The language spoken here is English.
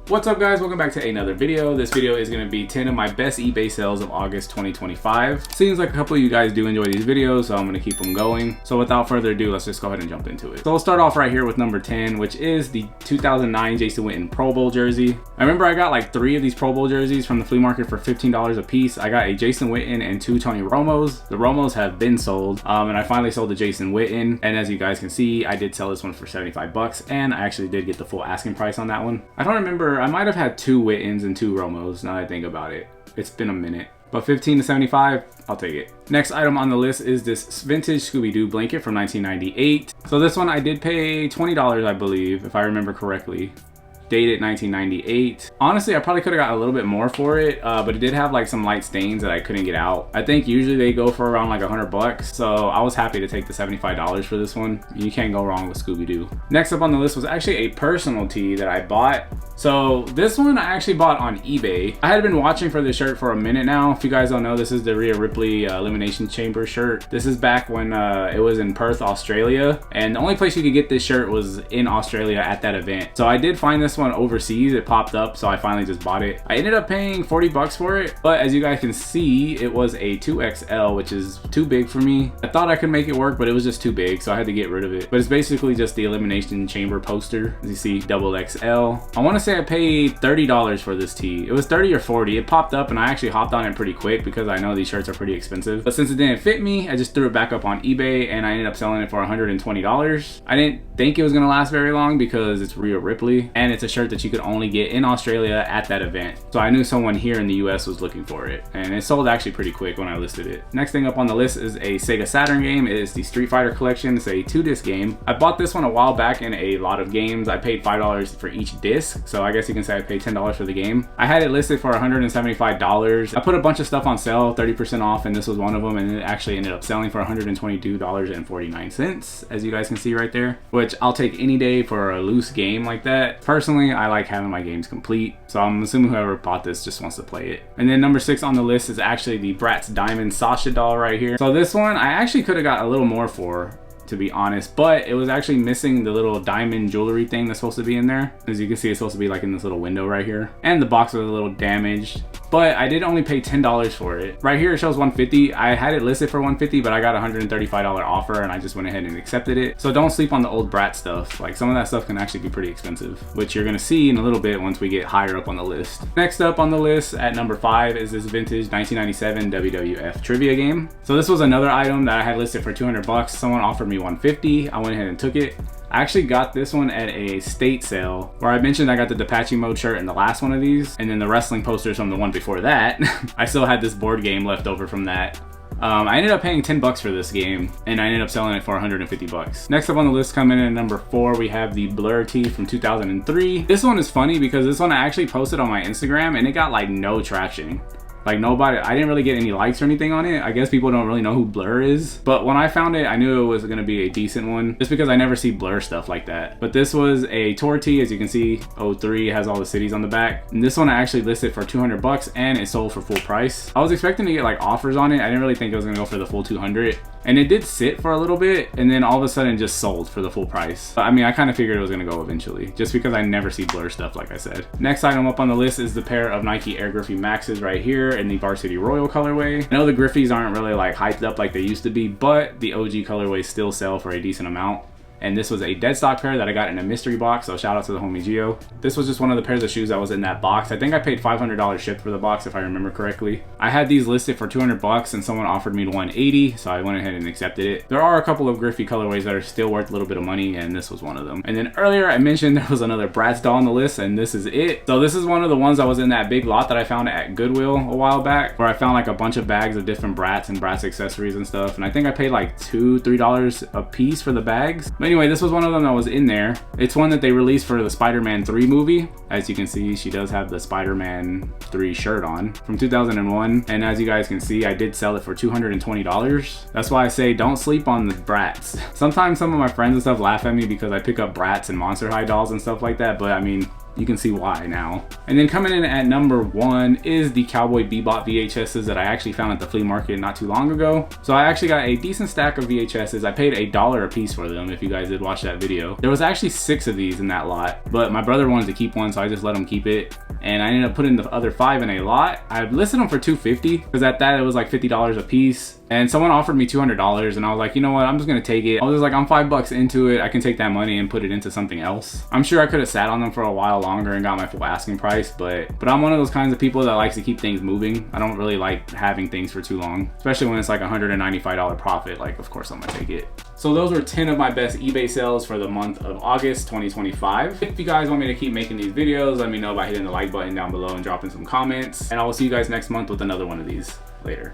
What's up guys, welcome back to another video. This video is going to be 10 of my best eBay sales of August 2025. Seems like a couple of you guys do enjoy these videos, so I'm going to keep them going. So without further ado, let's just go ahead and jump into it. So we'll start off right here with number 10, which is the 2009 Jason Witten Pro Bowl jersey. I remember I got like 3 of these Pro Bowl jerseys from the flea market for $15 a piece. I got a Jason Witten and 2 Tony Romos. The Romos have been sold, and I finally sold the Jason Witten. And as you guys can see, I did sell this one for 75 bucks, and I actually did get the full asking price on that one. I don't remember, I might have had 2 Wittens and 2 Romos now that I think about it. It's been a minute. But 15 to 75, I'll take it. Next item on the list is this vintage Scooby-Doo blanket from 1998. So this one I did pay $20, I believe, if I remember correctly. Dated 1998. Honestly, I probably could have got a little bit more for it, but it did have like some light stains that I couldn't get out. I think usually they go for around like 100 bucks, so I was happy to take the $75 for this one. You can't go wrong with Scooby-Doo. Next up on the list was actually a personal tee that I bought. So this one I actually bought on eBay. I had been watching for this shirt for a minute now. If you guys don't know, this is the Rhea Ripley Elimination Chamber shirt. This is back when it was in Perth, Australia. And the only place you could get this shirt was in Australia at that event. So I did find this one overseas. It popped up, so I finally just bought it. I ended up paying 40 bucks for it. But as you guys can see, it was a 2XL, which is too big for me. I thought I could make it work, but it was just too big, so I had to get rid of it. But it's basically just the Elimination Chamber poster. As you see, XXL. I want to say I paid $30 for this tee. It was 30 or 40. It popped up and I actually hopped on it pretty quick because I know these shirts are pretty expensive. But since it didn't fit me, I just threw it back up on eBay and I ended up selling it for $120. I didn't think it was gonna last very long because it's Rhea Ripley and it's a shirt that you could only get in Australia at that event. So I knew someone here in the US was looking for it, and it sold actually pretty quick when I listed it. Next thing up on the list is a Sega Saturn game. It is the Street Fighter collection. It's a 2-disc game. I bought this one a while back in a lot of games. I paid $5 for each disc, so I guess you can say I paid $10 for the game. I had it listed for $175. I put a bunch of stuff on sale, 30% off, and this was one of them, and it actually ended up selling for $122.49, as you guys can see right there, which I'll take any day for a loose game like that. Personally, I like having my games complete, so I'm assuming whoever bought this just wants to play it. And then number 6 on the list is actually the Bratz Diamond Sasha doll right here. So this one I actually could have got a little more for, to be honest, but it was actually missing the little diamond jewelry thing that's supposed to be in there. As you can see, it's supposed to be like in this little window right here, and the box was a little damaged, but I did only pay $10 for it. Right here it shows $150. I had it listed for $150, but I got a $135 offer and I just went ahead and accepted it. So don't sleep on the old Bratz stuff. Like, some of that stuff can actually be pretty expensive, which you're gonna see in a little bit once we get higher up on the list. Next up on the list at number 5 is this vintage 1997 WWF trivia game. So this was another item that I had listed for 200 bucks. Someone offered me $150. I went ahead and took it. I actually got this one at a state sale where I mentioned I got the Depache mode shirt in the last one of these, and then the wrestling posters from the one before that. I still had this board game left over from that. I ended up paying 10 bucks for this game, and I ended up selling it for 150 bucks. Next up on the list, coming in at number 4, we have the Blur tee from 2003. This one is funny because this one I actually posted on my Instagram and it got like no traction. Like, nobody, I didn't really get any likes or anything on it. I guess people don't really know who Blur is. But when I found it, I knew it was gonna be a decent one just because I never see Blur stuff like that. But this was a tour tee, as you can see, 03 has all the cities on the back. And this one I actually listed for 200 bucks and it sold for full price. I was expecting to get like offers on it. I didn't really think it was gonna go for the full 200. And it did sit for a little bit and then all of a sudden just sold for the full price. But I mean, I kind of figured it was gonna go eventually just because I never see Blur stuff, like I said. Next item up on the list is the pair of Nike Air Griffey Maxes right here in the Varsity Royal colorway. I know the Griffies aren't really like hyped up like they used to be, but the OG colorways still sell for a decent amount. And this was a dead stock pair that I got in a mystery box, so shout out to the homie Gio. This was just one of the pairs of shoes that was in that box. I think I paid $500 shipped for the box, if I remember correctly. I had these listed for 200 bucks and someone offered me 180, so I went ahead and accepted it. There are a couple of Griffey colorways that are still worth a little bit of money, and this was one of them. And then earlier I mentioned there was another Bratz doll on the list, and this is it. So this is one of the ones that was in that big lot that I found at Goodwill a while back, where I found like a bunch of bags of different Bratz and Bratz accessories and stuff. And I think I paid like $2–3 a piece for the bags. But anyway, this was one of them that was in there. It's one that they released for the Spider-Man 3 movie. As you can see, she does have the Spider-Man 3 shirt on from 2001. And as you guys can see, I did sell it for $220. That's why I say don't sleep on the Bratz. Sometimes some of my friends and stuff laugh at me because I pick up Bratz and Monster High dolls and stuff like that. But I mean, you can see why now. And then coming in at number 1 is the Cowboy Bebop VHSs that I actually found at the flea market not too long ago. So I actually got a decent stack of VHSs. I paid $1 a piece for them, if you guys did watch that video. There was actually 6 of these in that lot, but my brother wanted to keep one, so I just let him keep it. And I ended up putting the other 5 in a lot. I listed them for $250 because at that it was like $50 a piece. And someone offered me $200 and I was like, you know what, I'm just gonna take it. I was like, I'm $5 into it. I can take that money and put it into something else. I'm sure I could have sat on them for a while longer and got my full asking price, but I'm one of those kinds of people that likes to keep things moving. I don't really like having things for too long, especially when it's like $195 profit. Like, of course I'm gonna take it. So those were 10 of my best eBay sales for the month of August 2025. If you guys want me to keep making these videos, let me know by hitting the like button down below and dropping some comments. And I will see you guys next month with another one of these. Later.